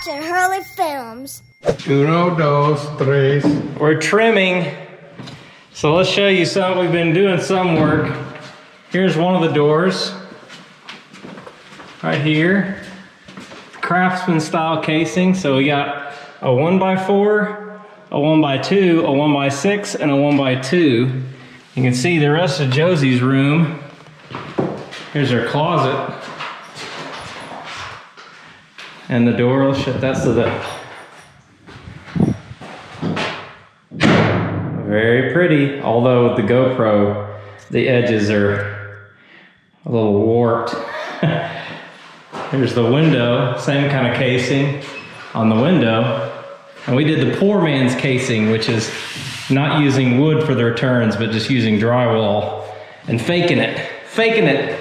watching Hurley Films. Uno, dos, tres. We're trimming. So let's show you some. We've been doing some work. Here's one of the doors. Right here. Craftsman style casing. So we got a 1x4, a 1x2, a 1x6, and a 1x2. You can see the rest of Josie's room. Here's her closet. And the door will shut. That's the very pretty. Although with the GoPro, the edges are a little warped. Here's the window, same kind of casing on the window. And we did the poor man's casing, which is not using wood for the returns, but just using drywall and faking it.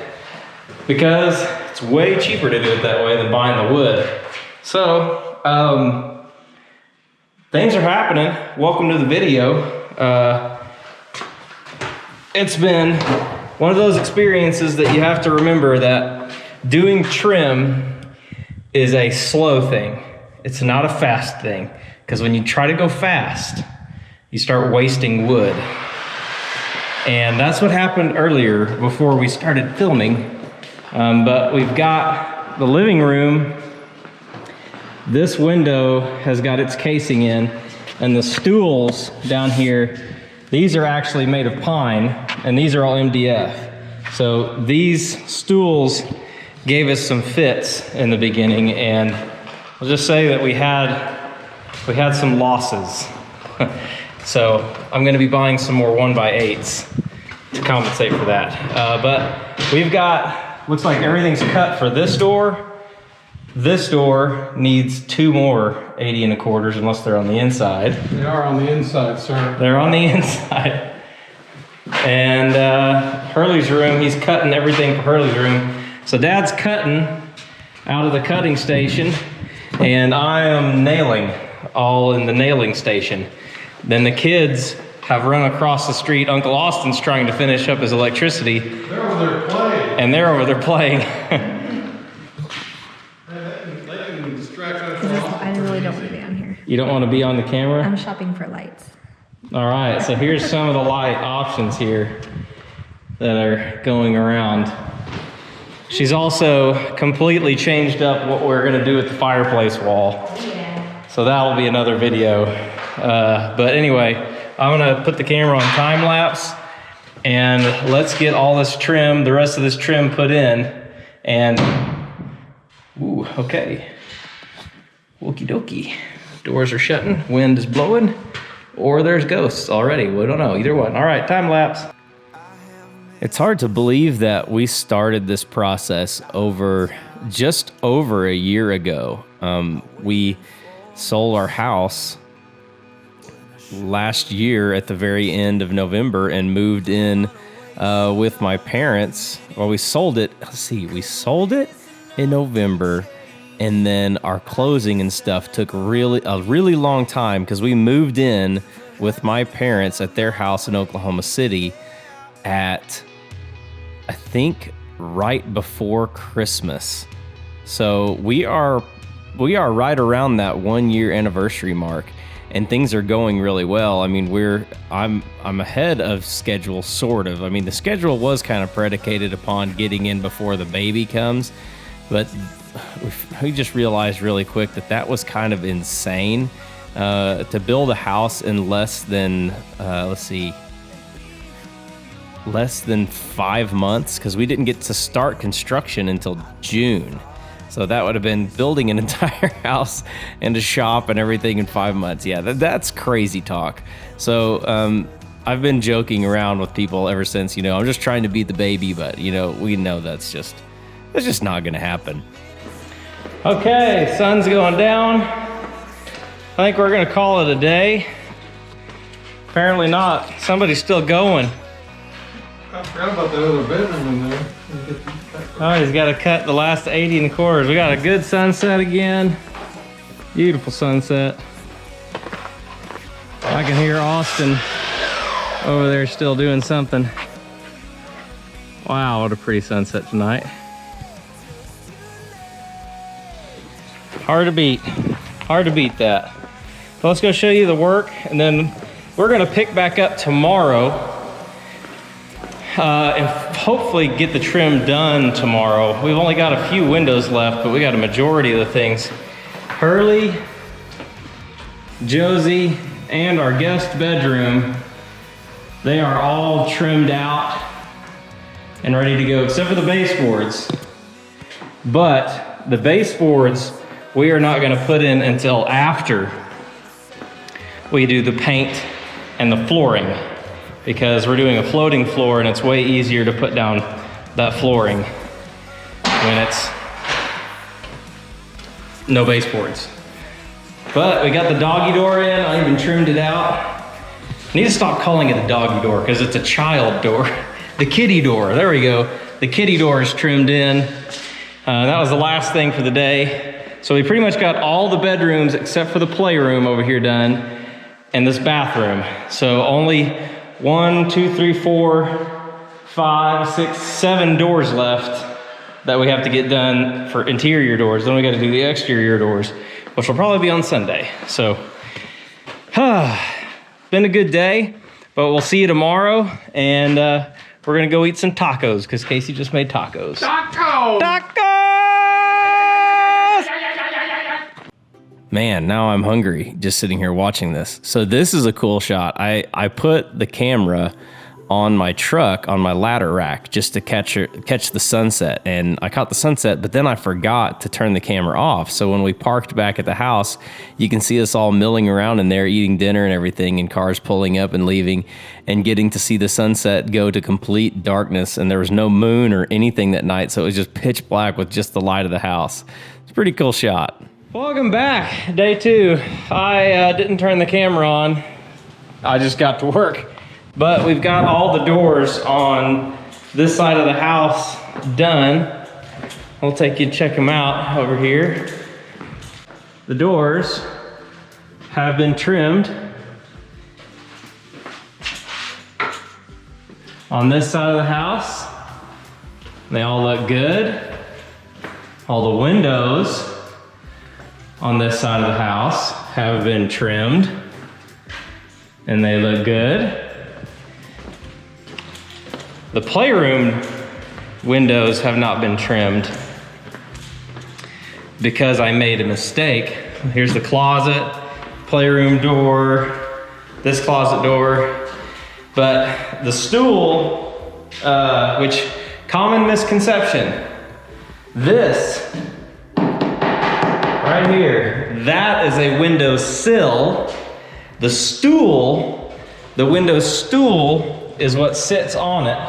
Because it's way cheaper to do it that way than buying the wood. So, things are happening. Welcome to the video. It's been one of those experiences that you have to remember that doing trim is a slow thing. It's not a fast thing. Because when you try to go fast, you start wasting wood. And that's what happened earlier before we started filming. But we've got the living room. This window has got its casing in, and the stools down here, these are actually made of pine, and these are all MDF. So these stools gave us some fits in the beginning, and I'll just say that we had some losses. So I'm gonna be buying some more 1x8s to compensate for that. But we've got, looks like everything's cut for this door. This door needs 2 more 80 1/4s unless they're on the inside. They are on the inside, sir. They're on the inside. And Hurley's room, he's cutting everything for Hurley's room. So Dad's cutting out of the cutting station, and I am nailing, all in the nailing station. Then the kids have run across the street. Uncle Austin's trying to finish up his electricity. They're over there playing. And they're over there playing. They can distract us. I really don't want to be on here. You don't want to be on the camera? I'm shopping for lights. All right, so here's some of the light options here that are going around. She's also completely changed up what we're gonna do with the fireplace wall. Yeah. So that'll be another video. But anyway, I'm gonna put the camera on time lapse, and let's get all this trim, the rest of this trim put in. And, ooh, okay. Okie dokie. Doors are shutting, wind is blowing, or there's ghosts already. We don't know, either one. All right, time lapse. It's hard to believe that we started this process just over a year ago. We sold our house last year at the very end of November and moved in with my parents. Well, we sold it. Let's see, we sold it in November, and then our closing and stuff took a really long time because we moved in with my parents at their house in Oklahoma City at, I think, right before Christmas. So we are right around that 1 year anniversary mark, and things are going really well. I mean, I'm ahead of schedule, sort of. I mean, the schedule was kind of predicated upon getting in before the baby comes, but we just realized really quick that was kind of insane to build a house in less than less than 5 months, because we didn't get to start construction until June. So that would have been building an entire house and a shop and everything in 5 months. Yeah, that's crazy talk. So I've been joking around with people ever since, I'm just trying to beat the baby, but we know that's just not gonna happen. Okay, sun's going down. I think we're gonna call it a day. Apparently not. Somebody's still going. I forgot about that other bedroom in there. Oh, he's got to cut the last 80 1/4s. We got a good sunset again. Beautiful sunset. I can hear Austin over there still doing something. Wow, what a pretty sunset tonight. Hard to beat. Hard to beat that. But let's go show you the work, and then we're gonna pick back up tomorrow and hopefully get the trim done tomorrow. We've only got a few windows left, but we got a majority of the things. Hurley, Josie, and our guest bedroom, they are all trimmed out and ready to go, except for the baseboards. But the baseboards, we are not gonna put in until after we do the paint and the flooring, because we're doing a floating floor and it's way easier to put down that flooring when it's no baseboards. But we got the doggy door in. I even trimmed it out. I need to stop calling it a doggy door because it's a child door. The kitty door, there we go. The kitty door is trimmed in. That was the last thing for the day. So we pretty much got all the bedrooms except for the playroom over here done and this bathroom. So only 1, 2, 3, 4, 5, 6, 7 doors left that we have to get done for interior doors. Then we got to do the exterior doors, which will probably be on Sunday. So, been a good day, but we'll see you tomorrow. And we're gonna go eat some tacos because Casey just made tacos. Tacos! Man, now I'm hungry just sitting here watching this. So this is a cool shot. I put the camera on my truck, on my ladder rack, just to catch the sunset. And I caught the sunset, but then I forgot to turn the camera off. So when we parked back at the house, you can see us all milling around in there, eating dinner and everything, and cars pulling up and leaving, and getting to see the sunset go to complete darkness. And there was no moon or anything that night, so it was just pitch black with just the light of the house. It's a pretty cool shot. Welcome back, day 2. I didn't turn the camera on. I just got to work. But we've got all the doors on this side of the house done. I'll take you to check them out over here. The doors have been trimmed on this side of the house. They all look good. All the windows on this side of the house have been trimmed and they look good. The playroom windows have not been trimmed because I made a mistake. Here's the closet, playroom door, this closet door. But the stool, which common misconception, this right here, that is a window sill. The stool, the window stool is what sits on it.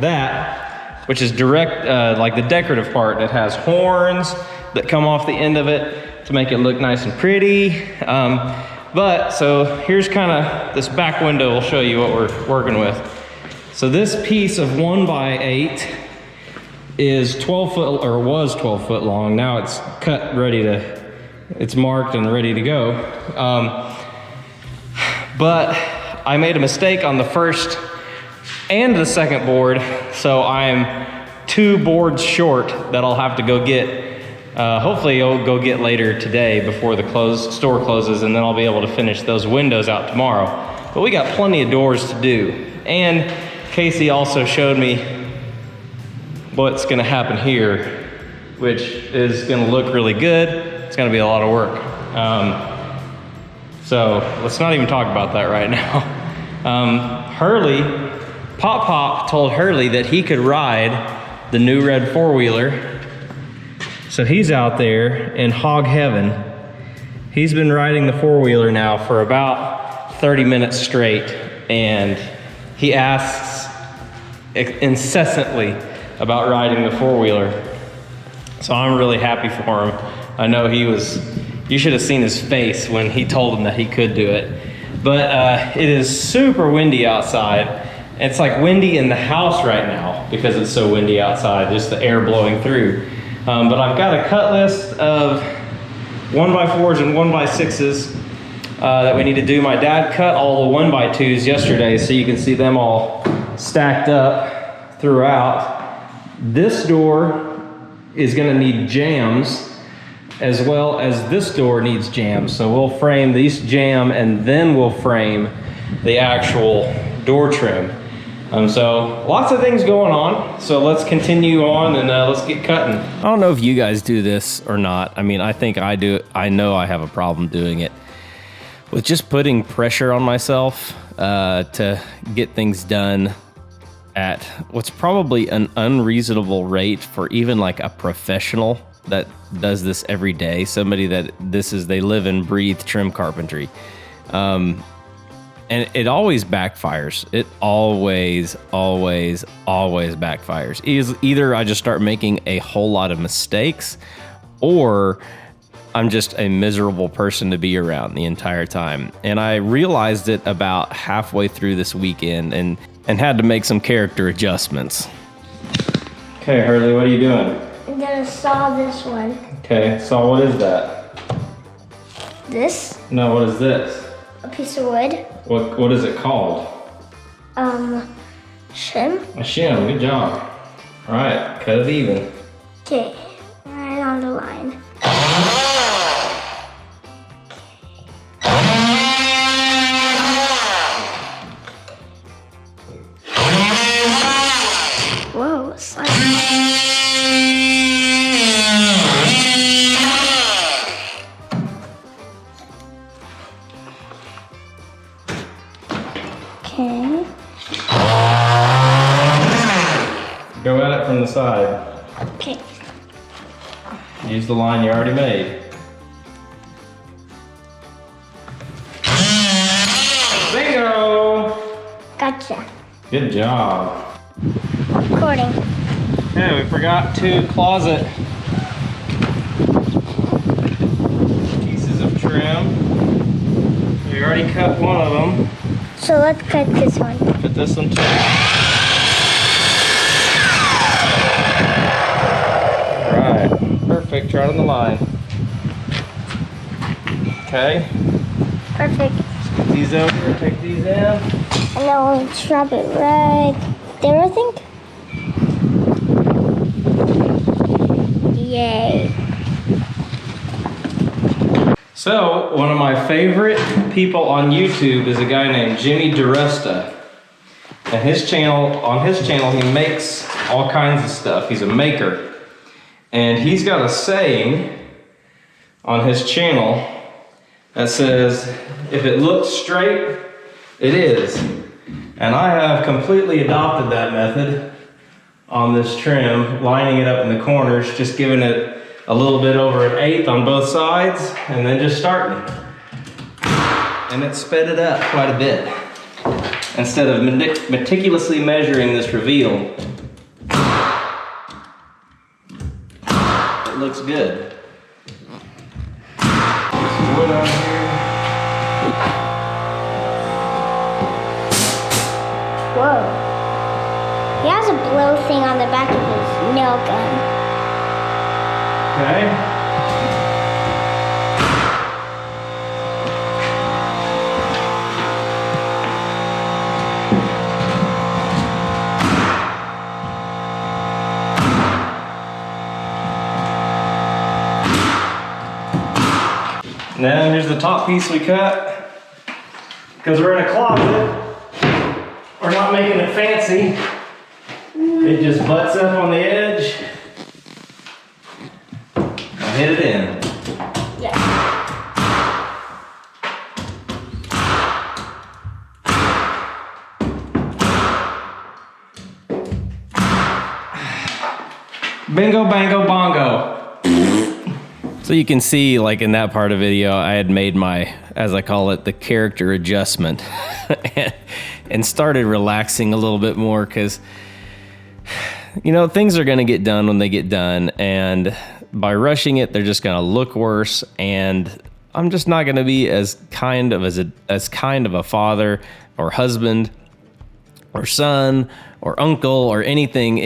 That, which is direct, like the decorative part, it has horns that come off the end of it to make it look nice and pretty. But so here's kind of this back window. We'll show you what we're working with. So this piece of 1x8 is 12 foot, or was 12 foot long. Now it's cut, it's marked and ready to go. But I made a mistake on the first and the second board, so I'm 2 boards short that I'll have to go get. Hopefully I'll go get later today before the store closes, and then I'll be able to finish those windows out tomorrow. But we got plenty of doors to do. And Casey also showed me what's gonna happen here, which is gonna look really good. It's gonna be a lot of work. So let's not even talk about that right now. Pop told Hurley that he could ride the new red 4-wheeler. So he's out there in hog heaven. He's been riding the 4-wheeler now for about 30 minutes straight, and he asks incessantly about riding the 4-wheeler. So I'm really happy for him. I know you should have seen his face when he told him that he could do it. But it is super windy outside. It's like windy in the house right now because it's so windy outside, just the air blowing through. But I've got a cut list of 1x4s and 1x6s that we need to do. My dad cut all the 1x2s yesterday, so you can see them all stacked up throughout. This door is gonna need jambs as well as this door needs jam. So we'll frame these jam and then we'll frame the actual door trim. So lots of things going on. So let's continue on and let's get cutting. I don't know if you guys do this or not. I mean, I think I do. I know I have a problem doing it with just putting pressure on myself to get things done at what's probably an unreasonable rate for even like a professional that does this every day. Somebody that they live and breathe trim carpentry. And it always backfires. It always backfires. Either I just start making a whole lot of mistakes, or I'm just a miserable person to be around the entire time. And I realized it about halfway through this weekend and had to make some character adjustments. Okay, Hurley, what are you doing? I'm gonna saw this one. Okay, so what is that? This? No, what is this? A piece of wood. What is it called? Shim. A shim, good job. All right, cut it even. Okay, right on the line. Whoa, it's like... Okay. Go at it from the side. Okay. Use the line you already made. Bingo! Gotcha. Good job. Recording. Yeah, we forgot to closet pieces of trim. We already cut one of them. So let's cut this one. Cut this one too. Alright, perfect, right on the line. Okay, Perfect. put these over, take these in. And then we'll drop it right there, I think. Yay. So, one of my favorite people on YouTube is a guy named Jimmy DeResta. And on his channel, he makes all kinds of stuff. He's a maker. And he's got a saying on his channel that says, if it looks straight, it is. And I have completely adopted that method on this trim, lining it up in the corners, just giving it a little bit over 1/8 on both sides, and then just starting. And it sped it up quite a bit. Instead of meticulously measuring this reveal, it looks good. Some wood on here. Whoa. He has a blow thing on the back of his nail gun. Okay. Now here's the top piece we cut. Because we're in a closet, we're not making it fancy. It just butts up on the edge. I'll hit it in. Yeah. Bingo, bango, bongo. So you can see, like in that part of the video, I had made my, as I call it, the character adjustment and started relaxing a little bit more because, you know, things are going to get done when they get done. And by rushing it, they're just going to look worse. And I'm just not going to be as kind of a father or husband or son or uncle or anything.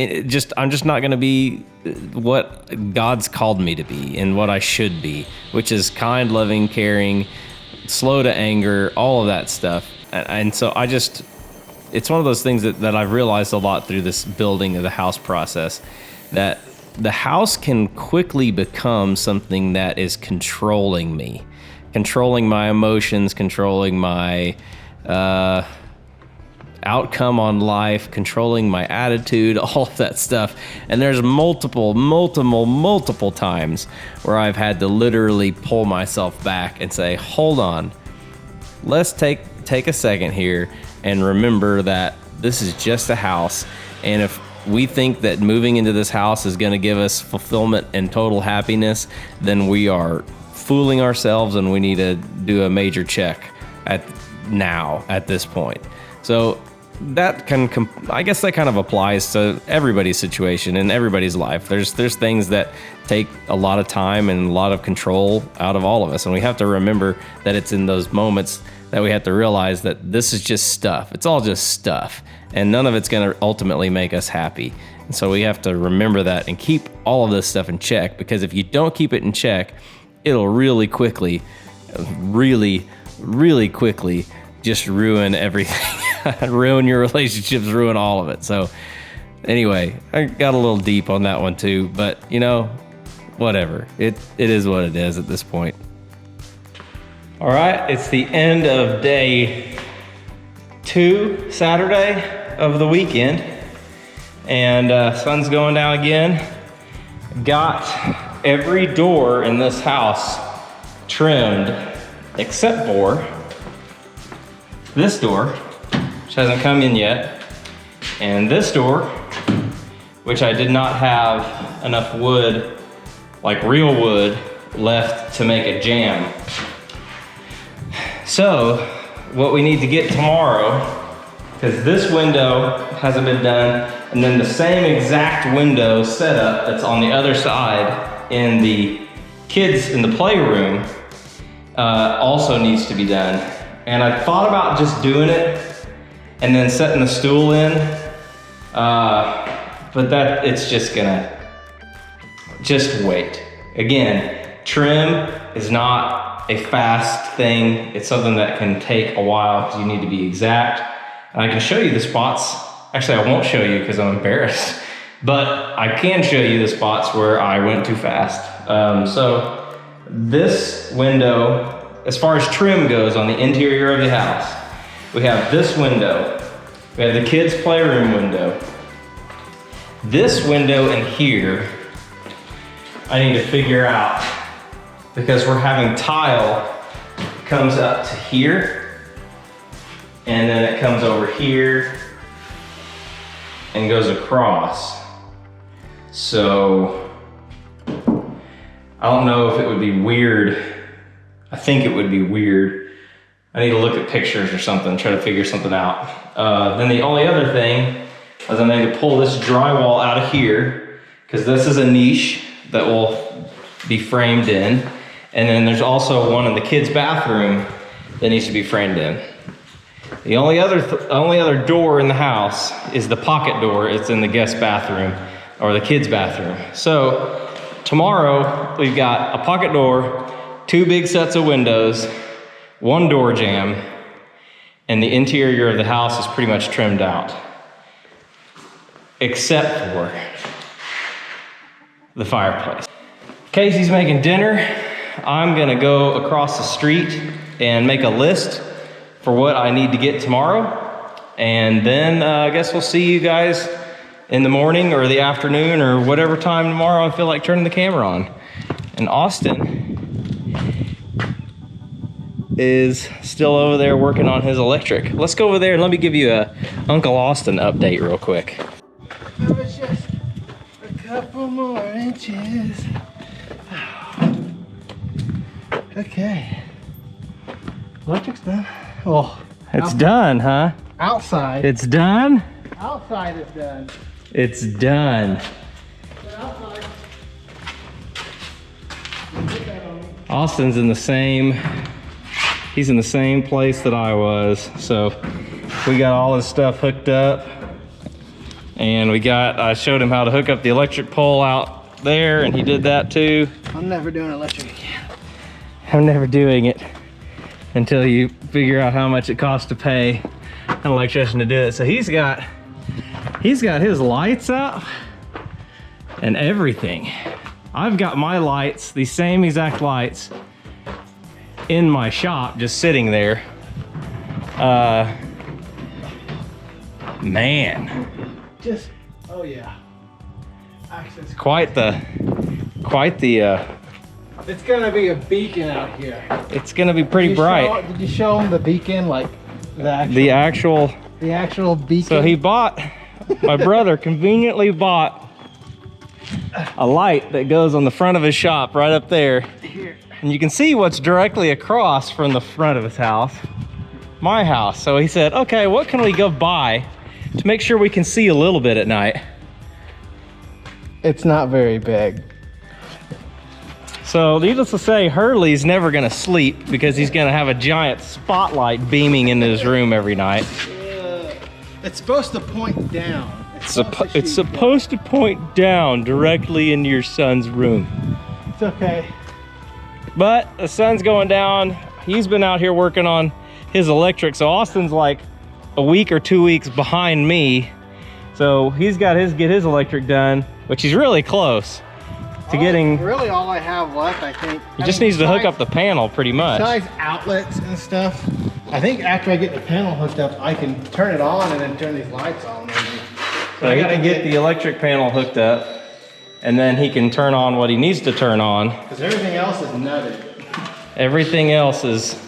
I'm just not going to be what God's called me to be and what I should be, which is kind, loving, caring, slow to anger, all of that stuff. And so it's one of those things that I've realized a lot through this building of the house process, that the house can quickly become something that is controlling me, controlling my emotions, controlling my outcome on life, controlling my attitude, all of that stuff. And there's multiple times where I've had to literally pull myself back and say, hold on, let's take a second here and remember that this is just a house. And if we think that moving into this house is going to give us fulfillment and total happiness, then we are fooling ourselves, and we need to do a major check at this point. So that I guess that kind of applies to everybody's situation and everybody's life. There's things that take a lot of time and a lot of control out of all of us, and we have to remember that it's in those moments that we have to realize that this is just stuff. It's all just stuff, and none of it's going to ultimately make us happy. And so we have to remember that and keep all of this stuff in check, because if you don't keep it in check, it'll really quickly just ruin everything. Ruin your relationships, ruin all of it. So anyway, I got a little deep on that one too, but whatever. It is what it is at this point. All right, it's the end of day 2, Saturday of the weekend, and sun's going down again. Got every door in this house trimmed except for this door, which hasn't come in yet, and this door, which I did not have enough wood, like real wood, left to make a jamb. So what we need to get tomorrow, because this window hasn't been done, and then the same exact window setup that's on the other side in the kids in the playroom also needs to be done. And I thought about just doing it and then setting the stool in, but it's just gonna, just wait. Again, trim is not a fast thing. It's something that can take a while because you need to be exact. And I can show you the spots. Actually, I won't show you because I'm embarrassed, but I can show you the spots where I went too fast. So this window, as far as trim goes on the interior of the house, we have this window, we have the kids' playroom window. This window in here, I need to figure out, because we're having tile, it comes up to here, and then it comes over here, and goes across. So, I don't know if it would be weird. I think it would be weird. I need to look at pictures or something, try to figure something out. Then the only other thing is I need to pull this drywall out of here, because this is a niche that will be framed in. And then there's also one in the kids' bathroom that needs to be framed in. The only other door in the house is the pocket door. It's in the guest bathroom or the kids' bathroom. So tomorrow we've got a pocket door, 2 big sets of windows, 1 door jamb, and the interior of the house is pretty much trimmed out, except for the fireplace. Casey's making dinner. I'm gonna go across the street and make a list for what I need to get tomorrow. And then I guess we'll see you guys in the morning or the afternoon or whatever time tomorrow I feel like turning the camera on. And Austin is still over there working on his electric. Let's go over there and let me give you a Uncle Austin update real quick. It was just a couple more inches. Okay. Electric's done. Oh, It's done, huh? outside. It's done? Outside is done. It's done. But outside. Austin's in the same, he's in the same place that I was. So we got all his stuff hooked up, and I showed him how to hook up the electric pole out there, and he did that too. I'm never doing electric again. I'm never doing it until you figure out how much it costs to pay an electrician to do it. So he's got his lights out. and everything. I've got my lights, these same exact lights, in my shop, just sitting there. Man, Just, oh yeah. Access. quite the, It's gonna be a beacon out here. it's gonna be pretty bright. Did you show him the beacon, like the actual beacon? So he bought, my brother conveniently bought a light that goes on the front of his shop right up there. And you can see what's directly across from the front of his house, my house. So he said, okay, what can we go buy to make sure we can see a little bit at night? It's not very big. So needless to say, Hurley's never gonna sleep because he's gonna have a giant spotlight beaming into his room every night. It's supposed to point down. It's supposed to point down directly into your son's room. It's okay. But the sun's going down. He's been out here working on his electric. So Austin's like a week or 2 weeks behind me. So he's got get his electric done, which he's really close to getting. Really all I have left, I think. He just needs to hook up the panel pretty much. Besides outlets and stuff, I think after I get the panel hooked up, I can turn it on and then turn these lights on maybe. So he can get the electric panel hooked up, and then he can turn on what he needs to turn on. Because everything else is nutted. Everything else is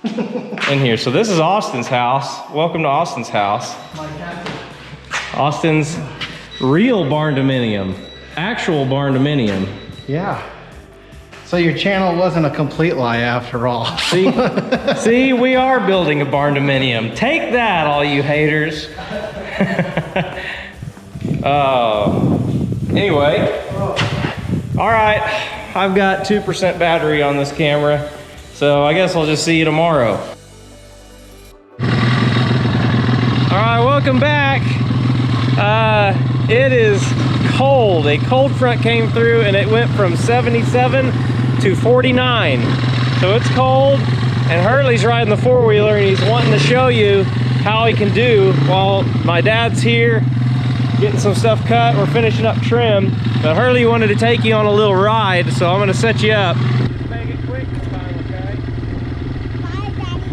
in here. So this is Austin's house. Welcome to Austin's house. Austin's real barn dominium, actual barn dominium. Yeah. So your channel wasn't a complete lie after all. See, we are building a barn dominium. Take that, all you haters. Anyway, all right, I've got 2% battery on this camera, so I guess I'll just see you tomorrow. All right, welcome back. It is cold. A cold front came through and it went from 77 to 49. So it's cold, and Hurley's riding the four-wheeler and he's wanting to show you how he can do while my dad's here getting some stuff cut. We're finishing up trim, but Hurley wanted to take you on a little ride, so I'm gonna set you up. Make it quick this time, okay? Bye, Daddy.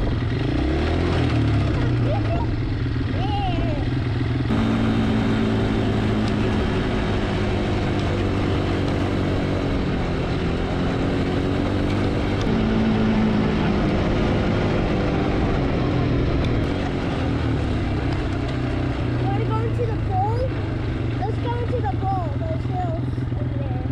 You want to go into the bowl? Let's go into the bowl, those hills over there.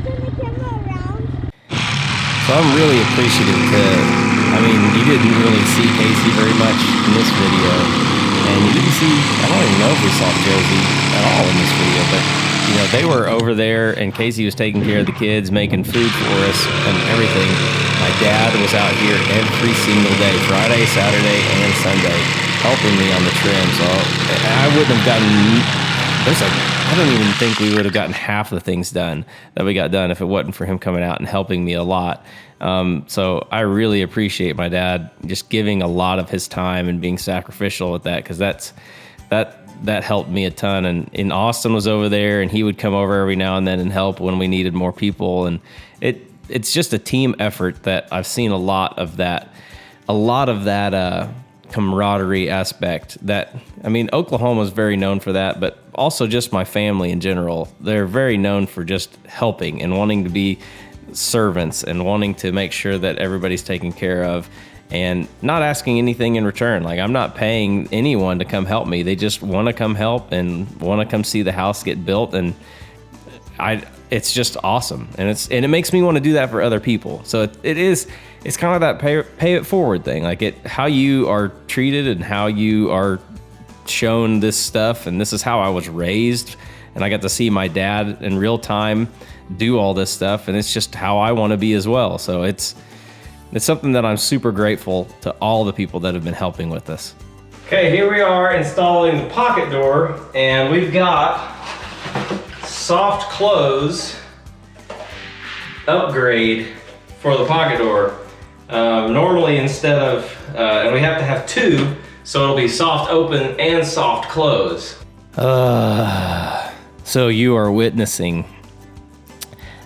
Turn the camera around. So I'm really appreciative I mean, you didn't really see Casey very much in this video, and you didn't see, I don't even know if we saw Josie at all in this video, but you know, they were over there and Casey was taking care of the kids, making food for us and everything. My dad was out here every single day, Friday, Saturday, and Sunday, helping me on the trim. So I wouldn't have gotten, I don't even think we would have gotten half the things done that we got done if it wasn't for him coming out and helping me a lot. So I really appreciate my dad just giving a lot of his time and being sacrificial with that, because that helped me a ton. And Austin was over there, and he would come over every now and then and help when we needed more people. And it's just a team effort that I've seen a lot of that camaraderie aspect. That, I mean, Oklahoma is very known for that, but also just my family in general. They're very known for just helping and wanting to be servants and wanting to make sure that everybody's taken care of and not asking anything in return. Like, I'm not paying anyone to come help me. They just want to come help and want to come see the house get built. And it's just awesome. And it makes me want to do that for other people. So it's kind of that pay it forward thing. Like, how you are treated and how you are shown this stuff, and this is how I was raised, and I got to see my dad in real time do all this stuff, and it's just how I want to be as well. So it's something that I'm super grateful to all the people that have been helping with this. Okay, here we are installing the pocket door, and we've got soft close upgrade for the pocket door. Normally instead of, and we have to have two, so it'll be soft open and soft close. So you are witnessing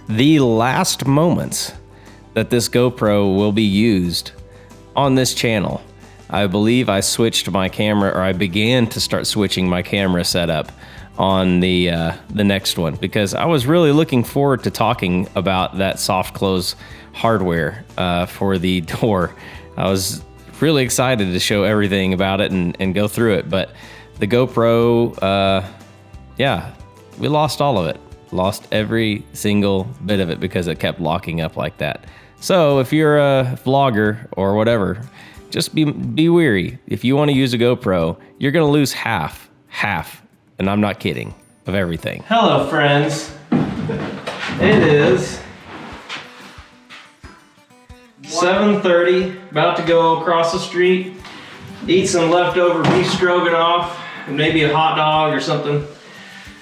the last moments that this GoPro will be used on this channel. I believe I switched my camera, or I began to start switching my camera setup on the next one, because I was really looking forward to talking about that soft close hardware for the door. I was really excited to show everything about it and go through it, but the GoPro, yeah, we lost all of it. Lost every single bit of it because it kept locking up like that. So if you're a vlogger or whatever, just be wary. If you want to use a GoPro, you're gonna lose half, and I'm not kidding, of everything. Hello friends. It is 7:30, about to go across the street, eat some leftover beef stroganoff, and maybe a hot dog or something.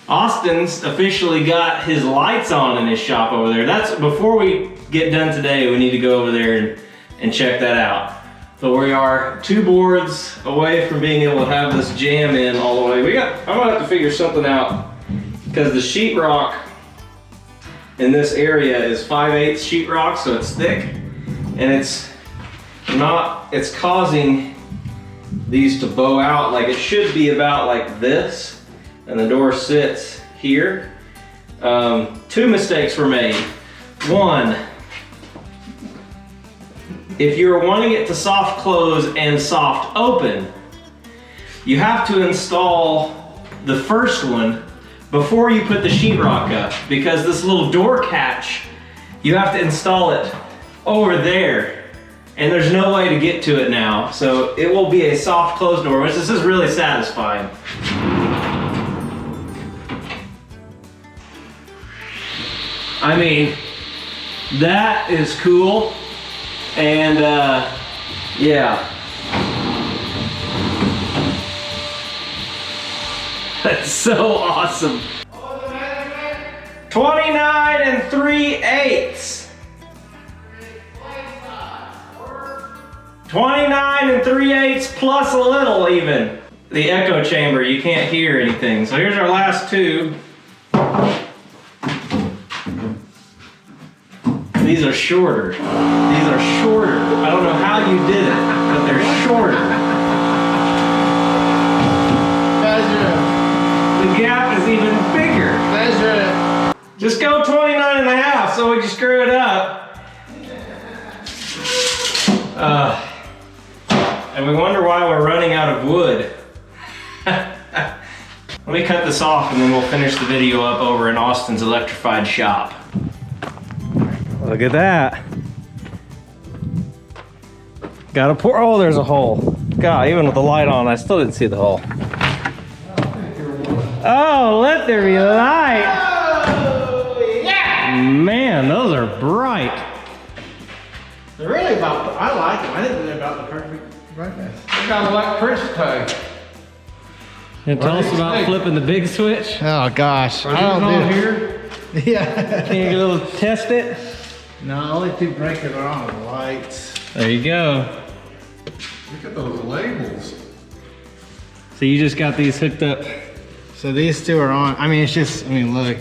Austin's officially got his lights on in his shop over there. That's before we get done today, we need to go over there and check that out. But we are 2 boards away from being able to have this jam in all the way. I'm gonna have to figure something out, because the sheetrock in this area is 5/8 sheetrock, so it's thick, and it's causing these to bow out. Like it should be about like this, and the door sits here. 2 mistakes were made. One, if you're wanting it to soft close and soft open, you have to install the first one before you put the sheetrock up, because this little door catch, you have to install it over there, and there's no way to get to it now. So it will be a soft close door, which this is really satisfying. I mean, that is cool. And yeah, that's so awesome. 29 3/8. 29 3/8 plus a little even. The echo chamber, you can't hear anything. So here's our last 2. These are shorter. These are shorter. I don't know how you did it, but they're shorter. Measure it. The gap is even bigger. Measure it. Just go 29.5 so we can screw it up. And we wonder why we're running out of wood. Let me cut this off and then we'll finish the video up over in Austin's electrified shop. Look at that. Gotta pour, oh, there's a hole. God, even with the light on, I still didn't see the hole. Oh, let there be light. Oh, yeah! Man, those are bright. They're really about, I like them. I think they're about the perfect brightness. They're kind of like Prince tag. And tell us about flipping the big switch. Oh gosh. Are these on here? Yeah. Can you go test it? No, only 2 breakers are on the lights. There you go. Look at those labels. So you just got these hooked up. So these 2 are on. I mean, it's just, I mean, look,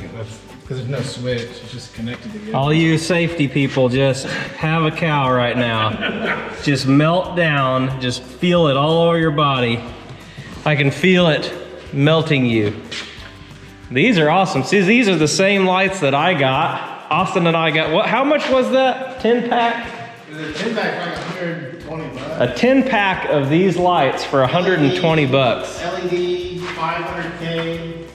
because there's no switch, it's just connected together. All you safety people, just have a cow right now. Just melt down, just feel it all over your body. I can feel it melting you. These are awesome. See, these are the same lights that I got. Austin and I got, what? How much was that 10 pack? Is it 10 pack like 120 bucks? A 10 pack of these lights for 120 bucks. LED, 500K.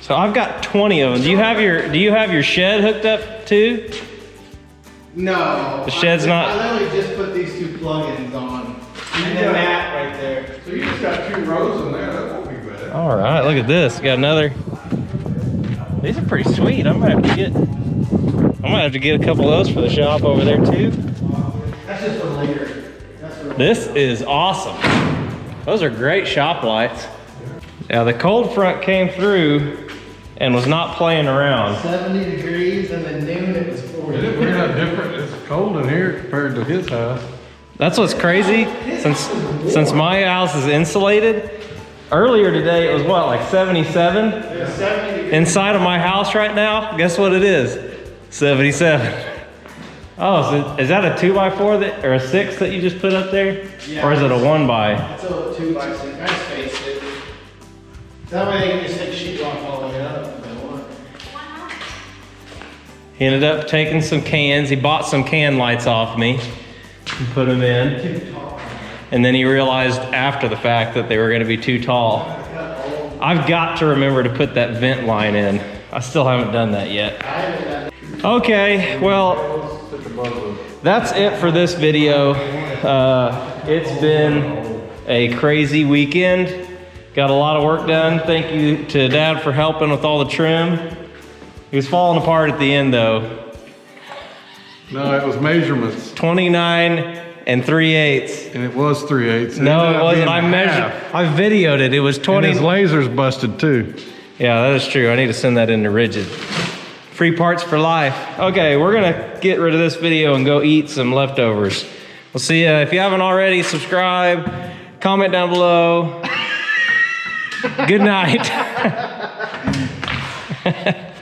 So I've got 20 of them. Do you have your shed hooked up too? No. The shed's not. I literally just put these 2 plugins on. And then that right there. So you just got 2 rows in there, that won't be bad. All right, look at this. Got another. These are pretty sweet. I might have to get a couple of those for the shop over there too. That's just for later. That's for This is awesome. Those are great shop lights. Now the cold front came through and was not playing around. 70 degrees and then noon it was 40. We're not different, it's cold in here compared to his house. That's what's crazy. Since my house is insulated, earlier today it was what, like 77? It was 70 degrees. Inside of my house right now, guess what it is? 77. Oh, so is that a 2x4 that, or a 6 that you just put up there? Yeah. Or is it a 1x? It's a 2x6. I spaced it. That way they can just take sheet rock following it up if they want. He ended up taking some cans. He bought some can lights off me and put them in. And then he realized after the fact that they were going to be too tall. I've got to remember to put that vent line in. I still haven't done that yet. Okay, well, that's it for this video. It's been a crazy weekend. Got a lot of work done. Thank you to Dad for helping with all the trim. He was falling apart at the end though. No, it was measurements. 29 and 3/8. And it was 3/8. No, it wasn't. I measured. I videoed it. It was 20. And his laser's busted too. Yeah, that is true. I need to send that into Rigid. Free parts for life. Okay, we're gonna get rid of this video and go eat some leftovers. We'll see you. If you haven't already, subscribe, comment down below. Good night.